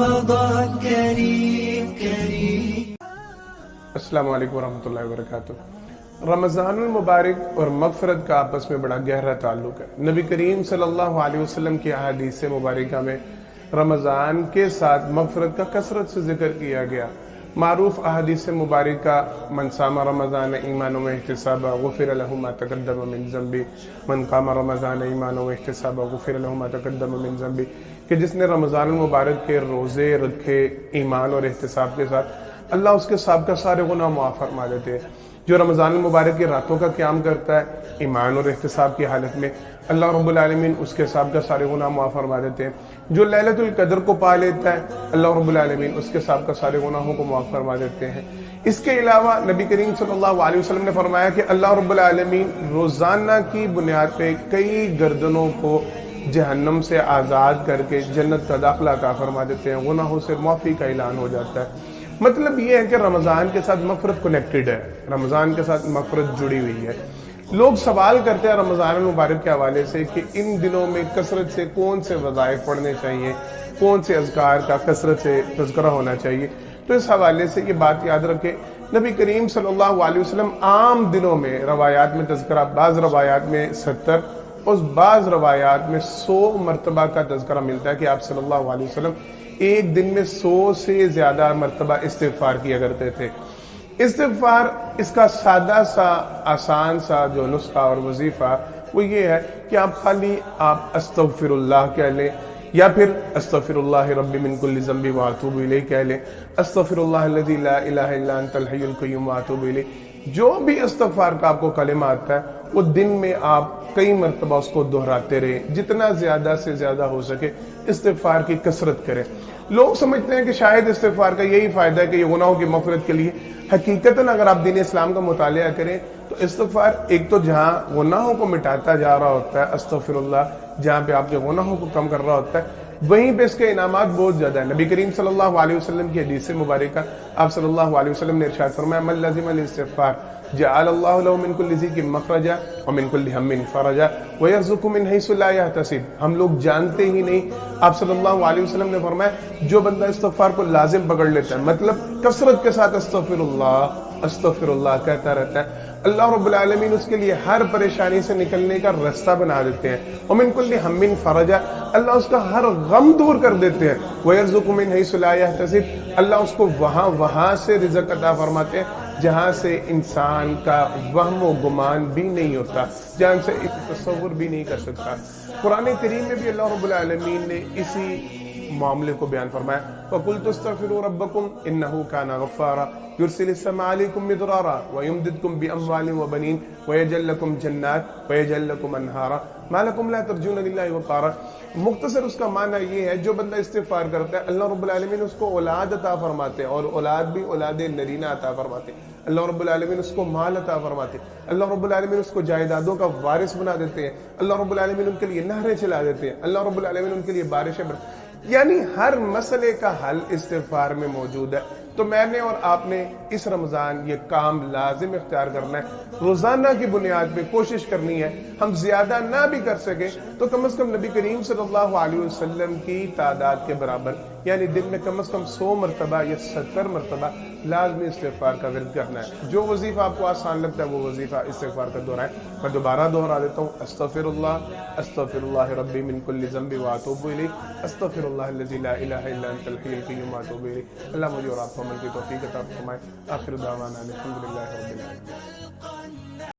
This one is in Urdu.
رمضان کریم کریم۔ السلام علیکم ورحمۃ اللہ وبرکاتہ۔ رمضان المبارک اور مغفرت کا آپس میں بڑا گہرا تعلق ہے۔ نبی کریم صلی اللہ علیہ وسلم کی احادیث مبارکہ میں رمضان کے ساتھ مغفرت کا کثرت سے ذکر کیا گیا۔ معروف احادیث مبارکہ من صام رمضان ایمانا واحتسابا غفر له ما تقدم من ذنبه، من قام رمضان ایمانا واحتسابا غفر له ما تقدم من ذنبه، کہ جس نے رمضان المبارک کے روزے رکھے ایمان اور احتساب کے ساتھ، اللہ اس کے سابقہ سارے گناہ معاف فرما دیتے ہیں۔ جو رمضان المبارک کی راتوں کا قیام کرتا ہے ایمان اور احتساب کی حالت میں، اللہ رب العالمین اس کے سابقہ سارے گناہ معاف فرما دیتے ہیں۔ جو لیلۃ القدر کو پا لیتا ہے، اللہ رب العالمین اس کے سابقہ سارے گناہوں کو معاف فرما دیتے ہیں۔ اس کے علاوہ نبی کریم صلی اللہ علیہ وسلم نے فرمایا کہ اللہ رب العالمین روزانہ کی بنیاد پہ کئی گردنوں کو جہنم سے آزاد کر کے جنت کا داخلہ عطا فرما دیتے ہیں، گناہوں سے معافی کا اعلان ہو جاتا ہے۔ مطلب یہ ہے کہ رمضان کے ساتھ مغفرت کنیکٹڈ ہے، رمضان کے ساتھ مغفرت جڑی ہوئی ہے۔ لوگ سوال کرتے ہیں رمضان المبارک کے حوالے سے کہ ان دنوں میں کثرت سے کون سے وظائف پڑھنے چاہیے، کون سے اذکار کا کثرت سے تذکرہ ہونا چاہیے۔ تو اس حوالے سے یہ بات یاد رکھیں، نبی کریم صلی اللہ علیہ وسلم عام دنوں میں روایات میں تذکرہ، بعض روایات میں 70 اور بعض روایات میں 100 مرتبہ کا تذکرہ ملتا ہے کہ آپ صلی اللہ علیہ وسلم ایک دن میں 100 سے زیادہ مرتبہ استغفار کیا کرتے تھے۔ استغفار اس کا سادہ سا آسان سا جو نسخہ اور وظیفہ وہ یہ ہے کہ آپ خالی استغفر اللہ کہہ لیں، یا پھر استغفر اللہ ربی من کل ذنب واتوب الیہ کہہ لیں، استغفر اللہ الذی لا الہ الا انت الحی القیوم واتوب الیہ۔ جو بھی استغفار کا آپ کو کلمہ آتا ہے وہ دن میں آپ کئی مرتبہ اس کو دہراتے رہیں، جتنا زیادہ سے زیادہ ہو سکے استغفار کی کثرت کریں۔ لوگ سمجھتے ہیں کہ شاید استغفار کا یہی فائدہ ہے کہ یہ گناہوں کی مغفرت کے لیے۔ حقیقتاً اگر آپ دین اسلام کا مطالعہ کریں تو استغفار ایک تو جہاں گناہوں کو مٹاتا جا رہا ہوتا ہے استغفر اللہ، جہاں پہ آپ کے گناہوں کو کم کر رہا ہوتا ہے، وہیں پہ اس کے انعامات بہت زیادہ ہیں۔ نبی کریم صلی اللہ علیہ وسلم کی حدیث مبارکہ آپ صلی اللہ علیہ وسلم نے ارشاد فرمایا من لزم الاستغفار جعل اللہ له من كل ضيق مخرجا ومن كل هم فرجا ويرزق من حيث لا يحتسب۔ ہم لوگ جانتے ہی نہیں، آپ صلی اللہ علیہ وسلم نے فرمایا جو بندہ استغفار کو لازم پکڑ لیتا ہے، مطلب کثرت کے ساتھ استغفر اللہ کہتا رہتا ہے، اللہ رب العالمین اس کے لیے ہر پریشانی سے نکلنے کا رستہ بنا دیتے ہیں۔ ومن كل هم فرجا، اللہ اس کا ہر غم دور کر دیتے ہیں۔ ويرزق من حيث لا يحتسب، اللہ اس کو وہاں سے رزق عطا فرماتے ہیں جہاں سے انسان کا وہم و گمان بھی نہیں ہوتا، جہاں سے تصور بھی نہیں کر سکتا۔ قرآن کریم میں بھی اللہ رب العالمین نے اسی معاملے کو بیان فرمایا وَقُلْتُ اسْتَغْفِرُوا رَبَّكُمْ إِنَّهُ كَانَ غَفَّارًا يُرْسِلِ السَّمَاءَ عَلَيْكُمْ مِدْرَارًا وَيُمْدِدْكُمْ بِأَمْوَالٍ وَبَنِينَ وَيَجْعَلْ لَكُمْ جَنَّاتٍ وَيَجْعَلْ لَكُمْ أَنْهَارًا مَا لَكُمْ لَا تَرْجُونَ لِلَّهِ وَقَارًا۔ مختصر اس کا معنی یہ ہے جو بندہ استغفار کرتا ہے اللہ رب العالمین اس کو اولاد عطا فرماتے ہیں، اور اولاد بھی اولاد نرینہ عطا فرماتے ہیں۔ اللہ رب العالمین اس کو مال عطا فرماتے ہیں، اللہ رب العالمین اس کو جائیدادوں کا وارث بنا دیتے ہیں، اللہ رب العالمین ان کے لیے نہریں چلا دیتے ہیں، اللہ رب العالمین ان کے لیے بارشیں یعنی ہر مسئلے کا حل استغفار میں موجود ہے۔ تو میں نے اور آپ نے اس رمضان یہ کام لازم اختیار کرنا ہے، روزانہ کی بنیاد پہ کوشش کرنی ہے۔ ہم زیادہ نہ بھی کر سکیں تو کم از کم نبی کریم صلی اللہ علیہ وسلم کی تعداد کے برابر، یعنی دن میں کم از کم 100 مرتبہ یا 70 مرتبہ لازمی استغفار کا ورد کرنا ہے۔ جو وظیفہ آپ کو آسان لگتا ہے وہ وظیفہ استغفار کا دہرائیں۔ میں دوبارہ دہرا دیتا ہوں، استغفر اللہ ربی من کل ذنب واتوب الیہ، استغفر اللہ الذی لا الہ الا انت الحی القیوم واتوب الیہ۔ اللہ مجھے اور آپ کو عمل کی توفیق عطا فرمائے۔ آخر دعوانا الحمدللہ رب العالمین۔